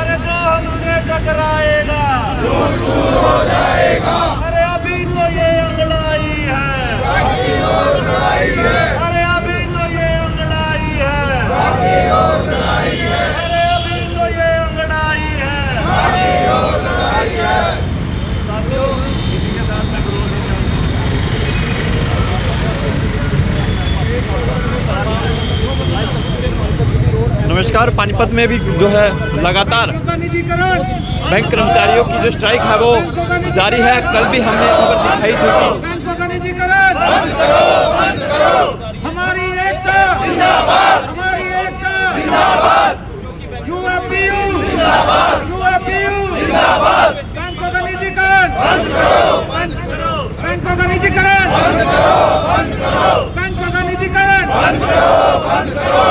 अरे जो हमसे टकराएगा अरे अभी तो ये अंगड़ाई है, अरे अभी तो ये अंगड़ाई है, अरे अभी तो ये अंगड़ाई है। साथियों, इसी के साथ मैं नमस्कार। पानीपत में भी जो है लगातार बैंक कर्मचारियों की जो स्ट्राइक है वो जारी है। कल भी हमने खबर दिखाई थी कि बैंकों का निजीकरण बंद करो, हमारी एकता जिंदाबाद, हमारी एकता जिंदाबाद, यूएपीयू जिंदाबाद, बैंकों का निजीकरण बंद करो, बैंकों का निजीकरण बंद करो, बैंकों का निजीकरण बंद करो।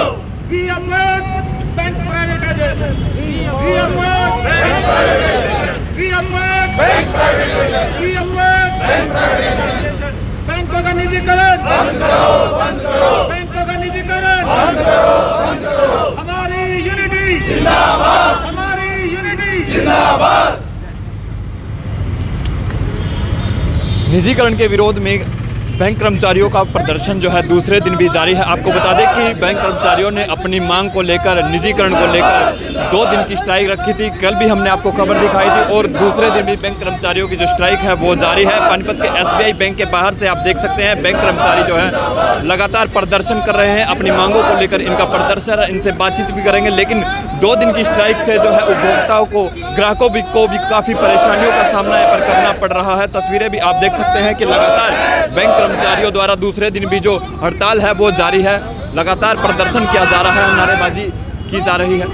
We oppose bank privatization. We oppose bank privatization. We oppose bank privatization. We oppose bank privatization. बैंकों का निजीकरण बंद करो, बैंकों का निजीकरण बंद करो। हमारी यूनिटी जिंदाबाद, हमारी यूनिटी जिंदाबाद। निजीकरण के विरोध में बैंक कर्मचारियों का प्रदर्शन जो है दूसरे दिन भी जारी है। आपको बता दें कि बैंक कर्मचारियों ने अपनी मांग को लेकर, निजीकरण को लेकर 2 दिन की स्ट्राइक रखी थी। कल भी हमने आपको खबर दिखाई थी और दूसरे दिन भी बैंक कर्मचारियों की जो स्ट्राइक है वो जारी है। पानीपत के SBI बैंक के बाहर से आप देख सकते हैं बैंक कर्मचारी जो है लगातार प्रदर्शन कर रहे हैं अपनी मांगों को लेकर। इनका प्रदर्शन, इनसे बातचीत भी करेंगे, लेकिन 2 दिन की स्ट्राइक से जो है उपभोक्ताओं को, ग्राहकों को भी काफ़ी परेशानियों का सामना यहाँ पर करना पड़ रहा है। तस्वीरें भी आप देख सकते हैं कि लगातार बैंक कर्मचारियों द्वारा दूसरे दिन भी जो हड़ताल है वो जारी है। लगातार प्रदर्शन किया जा रहा है, नारेबाजी की जा रही है।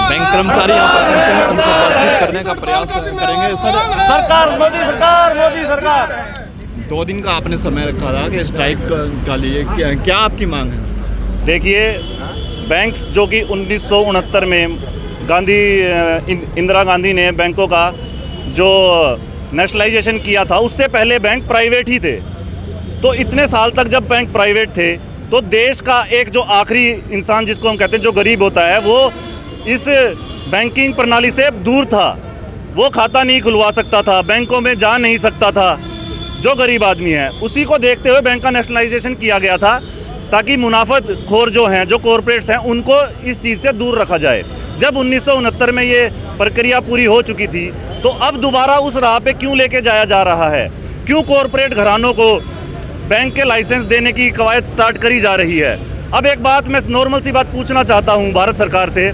बैंक कर्मचारी यहाँ पर उनसे बातचीत करने का प्रयास करेंगे। सरकार, मोदी सरकार 2 दिन का आपने समय रखा था कि स्ट्राइक का लिए, क्या आपकी मांग है? देखिए, बैंक्स जो कि 1969 में इंदिरा गांधी ने बैंकों का जो नेशनलाइजेशन किया था, उससे पहले बैंक प्राइवेट ही थे। तो इतने साल तक जब बैंक प्राइवेट थे तो देश का एक जो आखिरी इंसान जिसको हम कहते हैं जो गरीब होता है, वो इस बैंकिंग प्रणाली से दूर था। वो खाता नहीं खुलवा सकता था, बैंकों में जा नहीं सकता था। जो गरीब आदमी है उसी को देखते हुए बैंक का नेशनलाइजेशन किया गया था, ताकि मुनाफाखोर जो हैं, जो कॉरपोरेट्स हैं, उनको इस चीज़ से दूर रखा जाए। जब 1969 में ये प्रक्रिया पूरी हो चुकी थी तो अब दोबारा उस राह पे क्यों लेके जाया जा रहा है? क्यों कॉरपोरेट घरानों को बैंक के लाइसेंस देने की कवायद स्टार्ट करी जा रही है? अब एक बात मैं नॉर्मल सी बात पूछना चाहता हूँ भारत सरकार से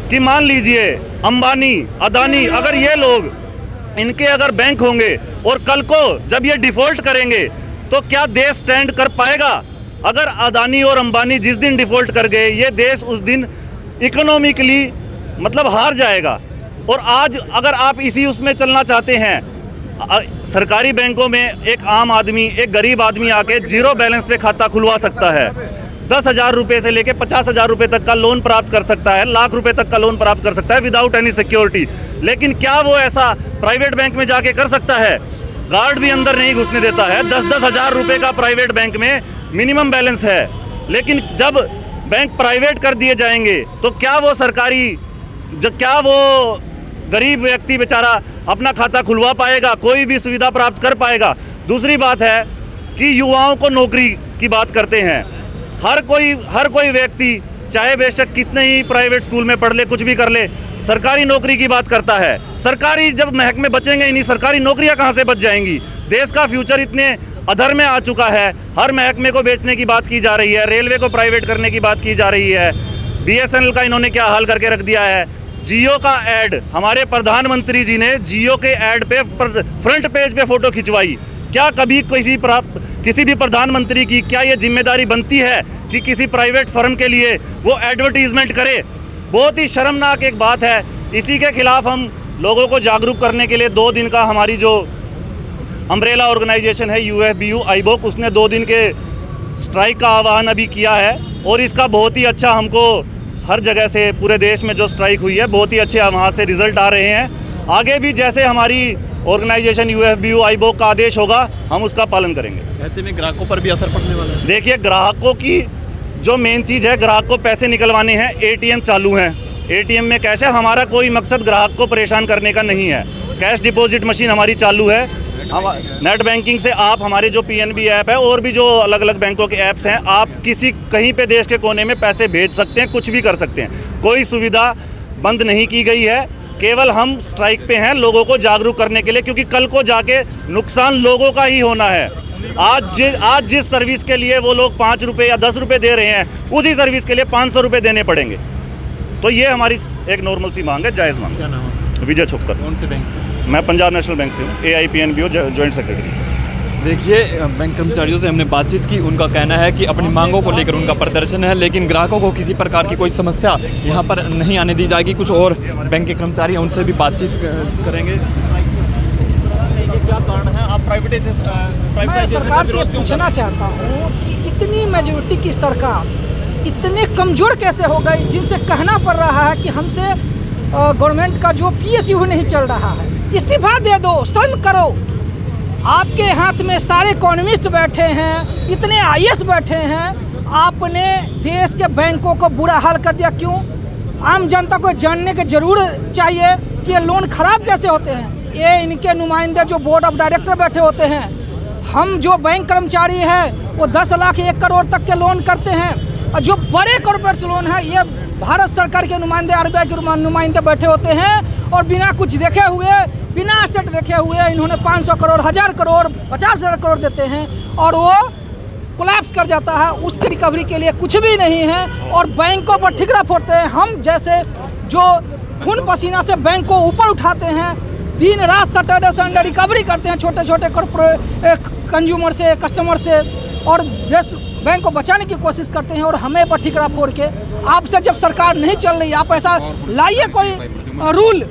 कि मान लीजिए अंबानी, अदानी, अगर ये लोग, इनके अगर बैंक होंगे और कल को जब ये डिफ़ॉल्ट करेंगे तो क्या देश स्टैंड कर पाएगा? अगर अदानी और अंबानी जिस दिन डिफ़ॉल्ट कर गए, ये देश उस दिन इकोनॉमिकली मतलब हार जाएगा। और आज अगर आप इसी उसमें चलना चाहते हैं, सरकारी बैंकों में एक आम आदमी, एक गरीब आदमी आके जीरो बैलेंस पे खाता खुलवा सकता है। 10,000 रुपये से लेके 50,000 रुपये तक का लोन प्राप्त कर सकता है, लाख रुपए तक का लोन प्राप्त कर सकता है विदाउट एनी सिक्योरिटी। लेकिन क्या वो ऐसा प्राइवेट बैंक में जाके कर सकता है? गार्ड भी अंदर नहीं घुसने देता है। 10-10 हज़ार रुपये का प्राइवेट बैंक में मिनिमम बैलेंस है। लेकिन जब बैंक प्राइवेट कर दिए जाएंगे तो क्या वो गरीब व्यक्ति बेचारा अपना खाता खुलवा पाएगा, कोई भी सुविधा प्राप्त कर पाएगा? दूसरी बात है कि युवाओं को नौकरी की बात करते हैं। हर कोई व्यक्ति चाहे बेशक कितने ही प्राइवेट स्कूल में पढ़ ले, कुछ भी कर ले, सरकारी नौकरी की बात करता है। सरकारी जब महकमे बचेंगे ही नहीं, सरकारी नौकरियां कहां से बच जाएंगी? देश का फ्यूचर इतने अधर में आ चुका है, हर महकमे को बेचने की बात की जा रही है, रेलवे को प्राइवेट करने की बात की जा रही है, BSNL का इन्होंने क्या हाल करके रख दिया है। जियो का ऐड, हमारे प्रधानमंत्री जी ने जियो के ऐड पे फ्रंट पेज पे फोटो खिंचवाई। क्या कभी किसी भी प्रधानमंत्री की क्या ये जिम्मेदारी बनती है कि किसी प्राइवेट फर्म के लिए वो एडवर्टीजमेंट करे? बहुत ही शर्मनाक एक बात है। इसी के खिलाफ हम लोगों को जागरूक करने के लिए 2 दिन का हमारी जो अम्ब्रेला ऑर्गेनाइजेशन है UFBU आईबोक, उसने 2 दिन के स्ट्राइक का आह्वान अभी किया है और इसका बहुत ही अच्छा हमको हर जगह से पूरे देश में जो स्ट्राइक हुई है बहुत ही अच्छे वहाँ से रिजल्ट आ रहे हैं। आगे भी जैसे हमारी ऑर्गेनाइजेशन UFBU आईबोक का आदेश होगा हम उसका पालन करेंगे। ऐसे में ग्राहकों पर भी असर पड़ने वाला है। देखिए, ग्राहकों की जो मेन चीज़ है, ग्राहक को पैसे निकलवाने हैं, ATM चालू हैं, ATM में कैश है। हमारा कोई मकसद ग्राहक को परेशान करने का नहीं है। कैश डिपॉजिट मशीन हमारी चालू है। हम नेट बैंकिंग से आप हमारे जो PNB ऐप है और भी जो अलग अलग बैंकों के ऐप्स हैं, आप कहीं पे देश के कोने में पैसे भेज सकते हैं, कुछ भी कर सकते हैं। कोई सुविधा बंद नहीं की गई है। केवल हम स्ट्राइक पे हैं लोगों को जागरूक करने के लिए, क्योंकि कल को जाके नुकसान लोगों का ही होना है। आज जिस सर्विस के लिए वो लोग 5 रुपये या 10 रुपये दे रहे हैं, उसी सर्विस के लिए 500 रुपये देने पड़ेंगे। तो ये हमारी एक नॉर्मल सी मांग है, जायज़ मांग। क्या नाम है? विजय छोक्कर। कौन से बैंक से? मैं पंजाब नेशनल बैंक से हूँ, AIPNBO जॉइंट सेक्रेटरी। देखिए, बैंक कर्मचारियों से हमने बातचीत की। उनका कहना है कि अपनी मांगों को लेकर उनका प्रदर्शन है, लेकिन ग्राहकों को किसी प्रकार की कोई समस्या यहाँ पर नहीं आने दी जाएगी। कुछ और बैंक के कर्मचारी हैं, उनसे भी बातचीत करेंगे। क्या कारण है आप मैं सरकार से पूछना चाहता हूँ कि इतनी मेजोरिटी की सरकार इतने कमज़ोर कैसे हो गई, जिनसे कहना पड़ रहा है कि हमसे गवर्नमेंट का जो PSU नहीं चल रहा है, इस्तीफा दे दो, शर्म करो। आपके हाथ में सारे इकोनॉमिस्ट बैठे हैं, इतने IAS बैठे हैं, आपने देश के बैंकों को बुरा हाल कर दिया। क्यों? आम जनता को जानने के जरूर चाहिए कि ये लोन खराब कैसे होते हैं। ये इनके नुमाइंदे जो बोर्ड ऑफ डायरेक्टर बैठे होते हैं। हम जो बैंक कर्मचारी हैं वो 10 लाख 1 करोड़ तक के लोन करते हैं, और जो बड़े कॉर्पोरेट लोन है ये भारत सरकार के नुमाइंदे, RBI के नुमाइंदे बैठे होते हैं, और बिना कुछ देखे हुए, बिना एसेट देखे हुए इन्होंने 500 करोड़, 1000 करोड़, 50,000 करोड़ देते हैं और वो कोलैप्स कर जाता है। उसकी रिकवरी के लिए कुछ भी नहीं है और बैंकों पर ठिकरा फोड़ते हैं। हम जैसे जो खून पसीना से बैंक को ऊपर उठाते हैं, दिन रात सैटरडे संडे रिकवरी करते हैं छोटे छोटे कंज्यूमर से, कस्टमर से, और देश बैंक को बचाने की कोशिश करते हैं, और हमें पर ठिकरा फोड़ के आपसे जब सरकार नहीं चल रही, आप ऐसा लाइए, कोई रूल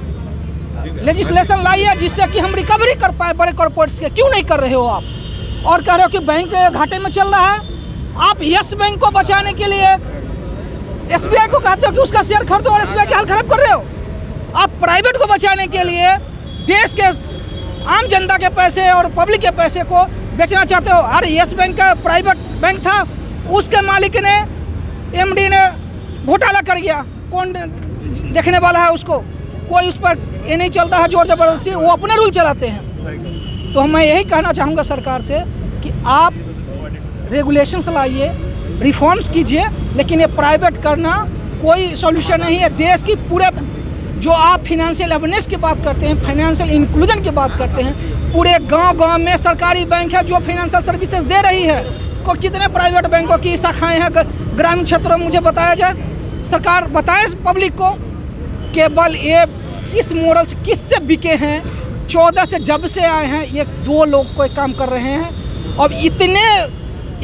लेजिस्लेशन लाइए जिससे कि हम रिकवरी कर पाए बड़े कॉर्पोरेट्स के। क्यों नहीं कर रहे हो आप? और कह रहे हो कि बैंक घाटे में चल रहा है। आप यस बैंक को बचाने के लिए SBI को कहते हो कि उसका शेयर खरीदो और SBI की हाल खराब कर रहे हो। आप प्राइवेट को बचाने के लिए देश के आम जनता के पैसे और पब्लिक के पैसे को बेचना चाहते हो। अरे यस बैंक का प्राइवेट बैंक था, उसके मालिक ने, MD ने घोटाला कर गया। कौन देखने वाला है उसको? कोई उस पर ये नहीं चलता है जोर जबरदस्ती, वो अपने रूल चलाते हैं। तो मैं यही कहना चाहूँगा सरकार से कि आप रेगुलेशंस लाइए, रिफॉर्म्स कीजिए, लेकिन ये प्राइवेट करना कोई सॉल्यूशन नहीं है। देश की पूरे जो आप फाइनेंशियल अवेयरनेस की बात करते हैं, फाइनेंशियल इंक्लूजन की बात करते हैं, पूरे गांव-गांव में सरकारी बैंक है जो फाइनेंशियल सर्विसेज दे रही है। को कितने प्राइवेट बैंकों की शाखाएं हैं ग्रामीण क्षेत्रों में, मुझे बताया जाए। सरकार बताए पब्लिक को केवल ये किस मॉडल से, किससे बिके हैं। 14 से जब से आए हैं ये 2 लोग कोई काम कर रहे हैं। और इतने,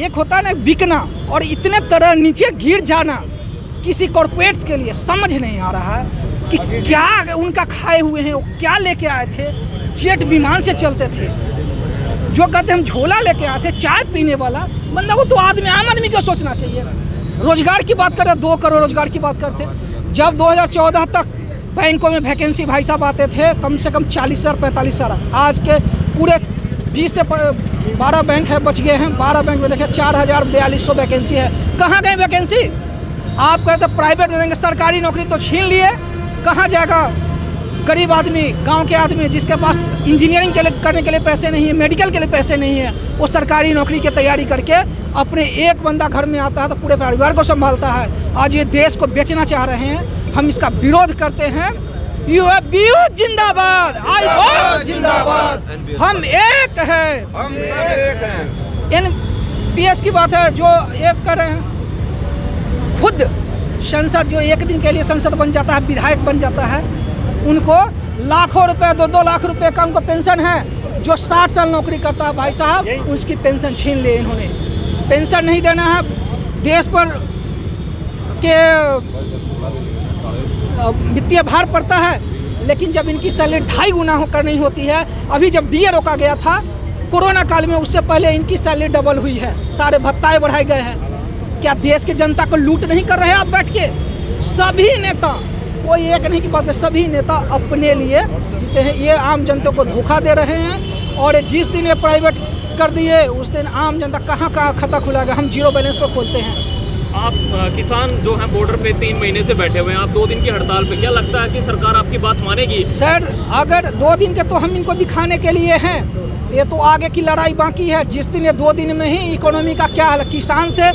एक होता है ना बिकना, और इतने तरह नीचे गिर जाना किसी कॉर्पोरेट्स के लिए समझ नहीं आ रहा है कि क्या उनका खाए हुए हैं, वो क्या लेके आए थे। जेट विमान से चलते थे, जो कहते हम झोला लेके आए थे, चाय पीने वाला बंदा को तो आम आदमी को सोचना चाहिए। रोजगार की बात करते, 2 करोड़ रोजगार की बात करते। जब 2014 तक बैंकों में वैकेंसी भाई साहब आते थे कम से कम 40,000 45,000। आज के पूरे 20 से 12 बैंक है बच गए हैं। 12 बैंक में देखें 4,4200 वैकेंसी है। कहाँ गई वैकेंसी? आप कहते प्राइवेट में देंगे, सरकारी नौकरी तो छीन लिए, कहाँ जाएगा गरीब आदमी, गांव के आदमी जिसके पास इंजीनियरिंग के लिए करने के लिए पैसे नहीं है, मेडिकल के लिए पैसे नहीं है, वो सरकारी नौकरी की तैयारी करके अपने एक बंदा घर में आता है तो पूरे परिवार को संभालता है। आज ये देश को बेचना चाह रहे हैं, हम इसका विरोध करते हैं। UFBU जिंदाबाद, आईबोक जिंदाबाद, हम एक हैं, हम सब एक हैं। NPS की बात है जो एक कर रहे हैं, खुद संसद जो एक दिन के लिए संसद बन जाता है, विधायक बन जाता है, उनको लाखों रुपए 2-2 लाख रुपए का उनको पेंशन है। जो 60 साल नौकरी करता है भाई साहब, उसकी पेंशन छीन ली इन्होंने। पेंशन नहीं देना है, देश पर के वित्तीय भार पड़ता है, लेकिन जब इनकी सैलरी 2.5 गुना होकर नहीं होती है। अभी जब डीए रोका गया था कोरोना काल में, उससे पहले इनकी सैलरी डबल हुई है, सारे भत्ताएं बढ़ाए गए हैं। क्या देश के जनता को लूट नहीं कर रहे आप बैठ के? सभी नेता, कोई एक नहीं की बात है, सभी नेता अपने लिए जीते हैं। ये आम जनता को धोखा दे रहे हैं, और जिस दिन ये प्राइवेट कर दिए उस दिन आम जनता कहाँ खाता खुलाएगा? हम जीरो बैलेंस पर खोलते हैं। आप किसान जो हैं बॉर्डर पे 3 महीने से बैठे हुए हैं, आप 2 दिन की हड़ताल पे, क्या लगता है कि सरकार आपकी बात मानेगी? सर, अगर 2 दिन के तो हम इनको दिखाने के लिए हैं, ये तो आगे की लड़ाई बाकी है। जिस दिन ये 2 दिन में ही इकोनॉमी का क्या हाल, किसान से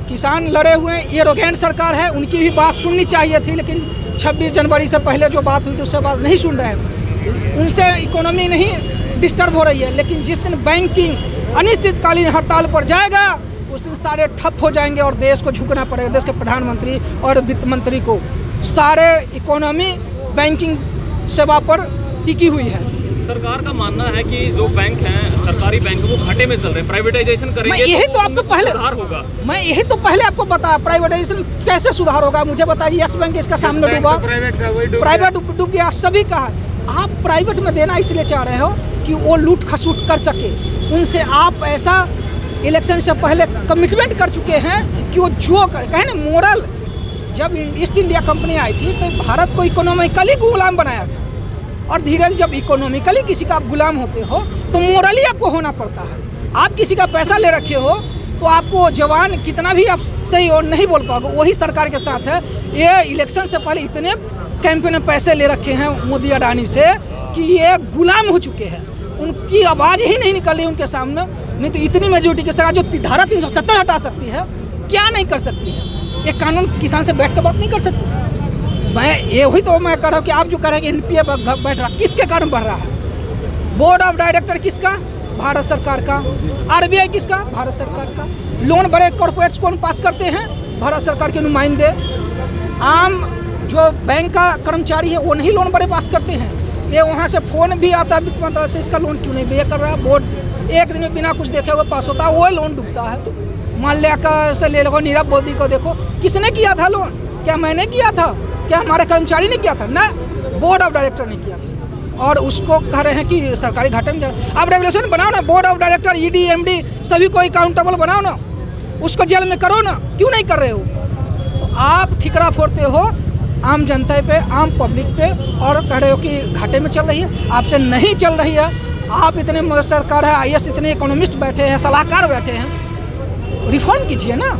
किसान लड़े हुए हैं, ये एरोगेंट सरकार है, उनकी भी बात सुननी चाहिए थी, लेकिन 26 जनवरी से पहले जो बात हुई थी उससे बात नहीं सुन रहे हैं। उनसे इकोनॉमी नहीं डिस्टर्ब हो रही है, लेकिन जिस दिन बैंकिंग अनिश्चितकालीन हड़ताल पर जाएगा उस दिन सारे ठप हो जाएंगे और देश को झुकना पड़ेगा। देश के प्रधानमंत्री और वित्त मंत्री को सारे इकोनॉमी बैंकिंग सेवा पर टिकी हुई है। सरकार का मानना है कि जो बैंक हैं, सरकारी बैंक, वो घाटे में चल रहे हैं, प्राइवेटाइजेशन करेंगे यही तो आपको पहले सुधार होगा। मैं यही तो पहले आपको बताया, प्राइवेटाइजेशन कैसे सुधार होगा? मुझे बताइए। यस बैंक इसका सामने डूबा, प्राइवेट डूब गया, सभी का। आप प्राइवेट में देना इसलिए चाह रहे हो कि वो लूट खसूट कर सके। उनसे आप ऐसा इलेक्शन से पहले कमिटमेंट कर चुके हैं कि वो जो कर कहे ना, मोरल। जब ईस्ट इंडिया कंपनी आई थी तो भारत को इकोनॉमिकली गुलाम बनाया था, और धीरे धीरे जब इकोनॉमिकली किसी का आप गुलाम होते हो तो मोरली आपको होना पड़ता है। आप किसी का पैसा ले रखे हो तो आपको जवान कितना भी आप सही और नहीं बोल पाओगे। वही सरकार के साथ है। ये इलेक्शन से पहले इतने कैंपेन में पैसे ले रखे हैं मोदी अडानी से कि ये गुलाम हो चुके हैं, उनकी आवाज़ ही नहीं निकल रही उनके सामने। नहीं तो इतनी मेजोरिटी के सरकार जो धारा 370 हटा सकती है, क्या नहीं कर सकती है? ये कानून किसान से बैठ कर बात नहीं कर सकती। मैं ये हुई तो मैं कह रहा हूँ कि आप जो कह रहे हैं कि NPA बैठ रहा, किसके कारण बढ़ रहा है? बोर्ड ऑफ डायरेक्टर किसका? भारत सरकार का। RBI किसका? भारत सरकार का। लोन बड़े कॉर्पोरेट्स कौन पास करते हैं? भारत सरकार के नुमाइंदे। आम जो बैंक का कर्मचारी है वो नहीं लोन बड़े पास करते हैं। ये वहाँ से फ़ोन भी आता है वित्त मंत्रालय से, इसका लोन क्यों नहीं पे कर रहा? बोर्ड एक दिन में बिना कुछ देखे हुए पास होता है, वो लोन डूबता है। माल्या का से ले लो, नीरव मोदी को देखो, किसने किया था लोन? क्या मैंने किया था? क्या हमारे कर्मचारी ने किया था? ना, बोर्ड ऑफ डायरेक्टर ने किया था, और उसको कह रहे हैं कि सरकारी घाटे में जा रहा है। आप रेगुलेशन बनाओ ना, board of director, ED MD सभी को अकाउंटेबल बनाओ ना, उसको जेल में करो ना, क्यों नहीं कर रहे हो? तो आप ठिकरा फोड़ते हो आम जनता पे, आम पब्लिक पे, और कह रहे हो कि घाटे में चल रही है। आपसे नहीं चल रही है। आप इतने सरकार है, IAS इतने इकोनॉमिस्ट बैठे हैं, सलाहकार बैठे हैं, रिफॉर्म कीजिए ना।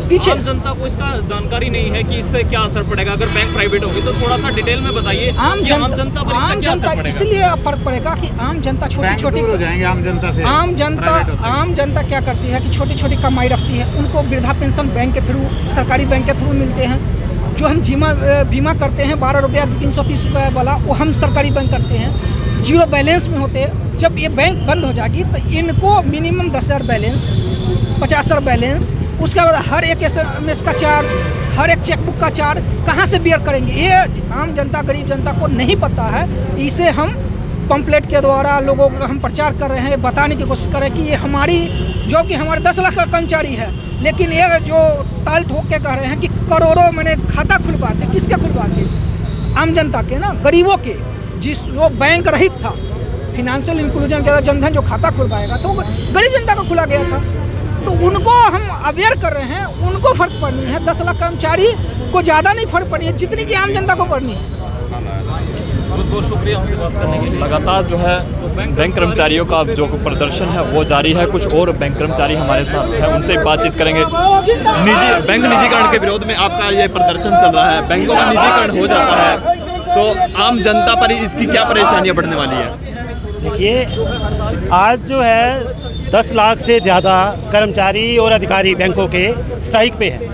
पीछे आम जनता को इसका जानकारी नहीं है कि इससे क्या असर पड़ेगा अगर बैंक प्राइवेट होगी, तो थोड़ा सा डिटेल में बताइए। आम जनता पर इसका क्या असर पड़ेगा? इसलिए फर्क पड़ेगा कि आम जनता छोटी हो जाएंगे आम जनता से। आम जनता क्या करती है कि छोटी छोटी कमाई रखती है, उनको वृद्धा पेंशन बैंक के थ्रू, सरकारी बैंक के थ्रू मिलते हैं। जो हम बीमा करते हैं 12 रुपया 330 रुपये वाला, वो हम सरकारी बैंक करते हैं, जीरो बैलेंस में होते हैं। जब ये बैंक बंद हो जाएगी तो इनको मिनिमम 10,000 बैलेंस, 50,000 बैलेंस, उसके बाद हर एक SMS का चार्ज, हर एक चेकबुक का चार्ज कहाँ से बियर करेंगे? ये आम जनता, गरीब जनता को नहीं पता है। इसे हम पंपलेट के द्वारा लोगों को हम प्रचार कर रहे हैं, बताने की कोशिश कर रहे हैं कि ये हमारी, जो कि हमारे 10 लाख का कर्मचारी है, लेकिन ये जो ताल ठोक के कह रहे हैं कि करोड़ों मैंने खाता खुलवाते, किसके खुलवाते? आम जनता के ना, गरीबों के। जिस वो बैंक रहित था, फिनेंशियल इंक्लूजन के जनधन जो खाता खुलवाएगा तो गरीब जनता का खुला गया था, तो उनको हम अवेयर कर रहे हैं। उनको फर्क पड़नी है, 10 लाख कर्मचारी को ज़्यादा नहीं फर्क पड़नी है जितनी कि आम जनता को पड़नी है। बहुत बहुत शुक्रिया हमसे बात करने के लिए। लगातार जो है बैंक कर्मचारियों का जो प्रदर्शन है वो जारी है। कुछ और बैंक कर्मचारी हमारे साथ हैं, उनसे बातचीत करेंगे। बैंक निजीकरण के विरोध में आपका ये प्रदर्शन चल रहा है, बैंकों का निजीकरण हो जाता है तो आम जनता पर इसकी क्या परेशानियां बढ़ने वाली है? देखिए, आज जो है 10 लाख से ज़्यादा कर्मचारी और अधिकारी बैंकों के स्ट्राइक पे हैं,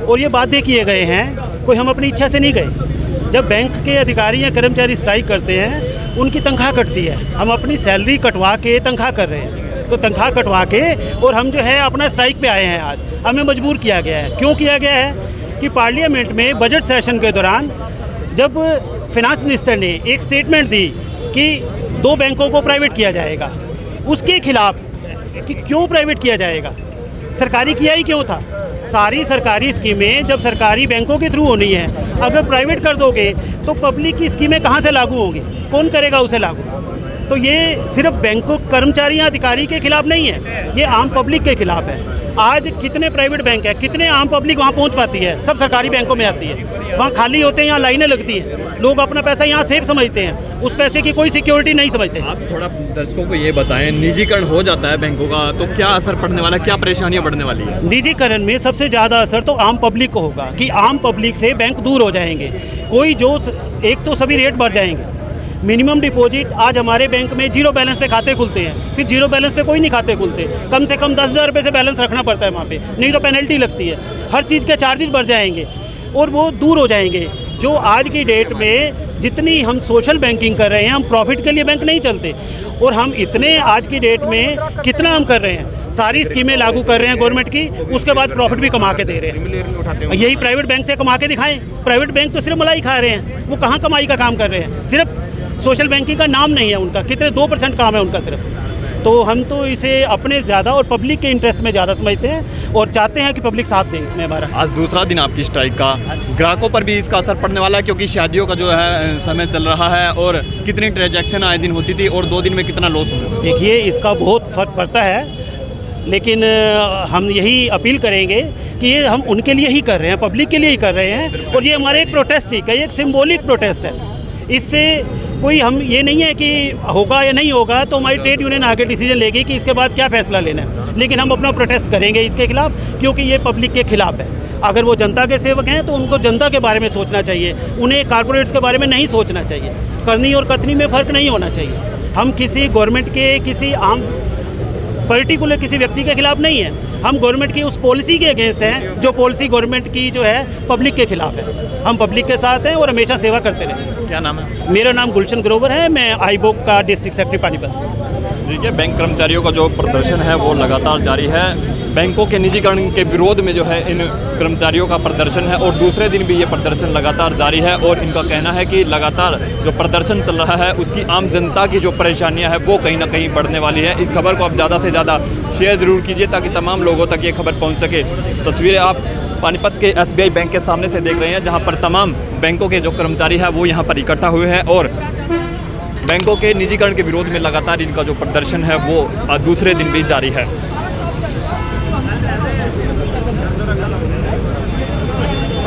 और ये बाध्य किए गए हैं, कोई हम अपनी इच्छा से नहीं गए। जब बैंक के अधिकारी या कर्मचारी स्ट्राइक करते हैं, उनकी तनख्वाह कटती है, हम अपनी सैलरी कटवा के तनख्वाह कर रहे हैं, तो तनख्वाह कटवा के और हम जो है अपना स्ट्राइक पे आए हैं। आज हमें मजबूर किया गया है। क्यों किया गया है कि पार्लियामेंट में बजट सेशन के दौरान जब फिनांस मिनिस्टर ने एक स्टेटमेंट दी कि 2 बैंकों को प्राइवेट किया जाएगा, उसके खिलाफ कि क्यों प्राइवेट किया जाएगा, सरकारी किया ही क्यों था। सारी सरकारी स्कीमें जब सरकारी बैंकों के थ्रू होनी है, अगर प्राइवेट कर दोगे तो पब्लिक की स्कीमें कहाँ से लागू होंगी, कौन करेगा उसे लागू। तो ये सिर्फ बैंकों कर्मचारी या अधिकारी के खिलाफ नहीं है, ये आम पब्लिक के खिलाफ है। आज कितने प्राइवेट बैंक है, कितने आम पब्लिक वहाँ पहुँच पाती है, सब सरकारी बैंकों में आती है। वहाँ खाली होते हैं, यहाँ लाइनें लगती हैं, लोग अपना पैसा यहाँ सेफ समझते हैं, उस पैसे की कोई सिक्योरिटी नहीं समझते। आप थोड़ा दर्शकों को ये बताएं, निजीकरण हो जाता है बैंकों का तो क्या असर पड़ने वाला है, क्या परेशानियां बढ़ने वाली है? निजीकरण में सबसे ज़्यादा असर तो आम पब्लिक को होगा कि आम पब्लिक से बैंक दूर हो जाएंगे। कोई जो एक तो सभी रेट बढ़ जाएंगे। मिनिमम डिपॉजिट आज हमारे बैंक में 0 बैलेंस पे खाते खुलते हैं, फिर 0 बैलेंस पे कोई नहीं खाते खुलते, कम से कम 10,000 रुपये से बैलेंस रखना पड़ता है वहाँ पे, नहीं तो पेनल्टी लगती है। हर चीज़ के चार्जेस बढ़ जाएंगे और वो दूर हो जाएंगे। जो आज की डेट में जितनी हम सोशल बैंकिंग कर रहे हैं, हम प्रॉफिट के लिए बैंक नहीं चलते, और हम इतने आज की डेट में कितना हम कर रहे हैं, सारी स्कीमें लागू कर रहे हैं गवर्नमेंट की, उसके बाद प्रॉफिट भी कमा के दे रहे हैं। यही प्राइवेट बैंक से कमा के दिखाएं। प्राइवेट बैंक तो सिर्फ मलाई खा रहे हैं, वो कहाँ कमाई का काम कर रहे हैं, सिर्फ सोशल बैंकिंग का नाम नहीं है उनका, कितने 2% काम है उनका सिर्फ। तो हम तो इसे अपने ज़्यादा और पब्लिक के इंटरेस्ट में ज़्यादा समझते हैं और चाहते हैं कि पब्लिक साथ दे इसमें हमारा। आज दूसरा दिन आपकी स्ट्राइक का, ग्राहकों पर भी इसका असर पड़ने वाला है क्योंकि शादियों का जो है समय चल रहा है और कितनी ट्रांजैक्शन आए दिन होती थी और 2 दिन में कितना लॉस हुआ। देखिए, इसका बहुत फ़र्क पड़ता है, लेकिन हम यही अपील करेंगे कि ये हम उनके लिए ही कर रहे हैं, पब्लिक के लिए ही कर रहे हैं, और ये हमारे एक प्रोटेस्ट थी, कई एक सिम्बॉलिक प्रोटेस्ट है। इससे कोई हम ये नहीं है कि होगा या नहीं होगा तो हमारी ट्रेड यूनियन आगे डिसीजन लेगी कि इसके बाद क्या फैसला लेना है, लेकिन हम अपना प्रोटेस्ट करेंगे इसके खिलाफ, क्योंकि ये पब्लिक के खिलाफ है। अगर वो जनता के सेवक हैं तो उनको जनता के बारे में सोचना चाहिए, उन्हें कॉर्पोरेट्स के बारे में नहीं सोचना चाहिए। करनी और कतनी में फ़र्क नहीं होना चाहिए। हम किसी गवर्नमेंट के किसी आम पर्टिकुलर किसी व्यक्ति के खिलाफ नहीं है, हम गवर्नमेंट की उस पॉलिसी के अगेंस्ट हैं जो पॉलिसी गवर्नमेंट की जो है पब्लिक के खिलाफ है। हम पब्लिक के साथ हैं और हमेशा सेवा करते रहेंगे। क्या नाम है? मेरा नाम गुलशन ग्रोवर है, मैं आईबोक का डिस्ट्रिक्ट सेक्रेटरी पानीपत। देखिए, बैंक कर्मचारियों का जो प्रदर्शन है वो लगातार जारी है। बैंकों के निजीकरण के विरोध में जो है इन कर्मचारियों का प्रदर्शन है और दूसरे दिन भी ये प्रदर्शन लगातार जारी है और इनका कहना है कि लगातार जो प्रदर्शन चल रहा है उसकी आम जनता की जो परेशानियां हैं वो कहीं ना कहीं बढ़ने वाली है। इस खबर को आप ज़्यादा से ज़्यादा शेयर ज़रूर कीजिए ताकि तमाम लोगों तक ये खबर पहुँच सके। तस्वीरें आप पानीपत के SBI बैंक के सामने से देख रहे हैं, जहाँ पर तमाम बैंकों के जो कर्मचारी हैं वो यहाँ पर इकट्ठा हुए हैं और बैंकों के निजीकरण के विरोध में लगातार इनका जो प्रदर्शन है वो दूसरे दिन भी जारी है।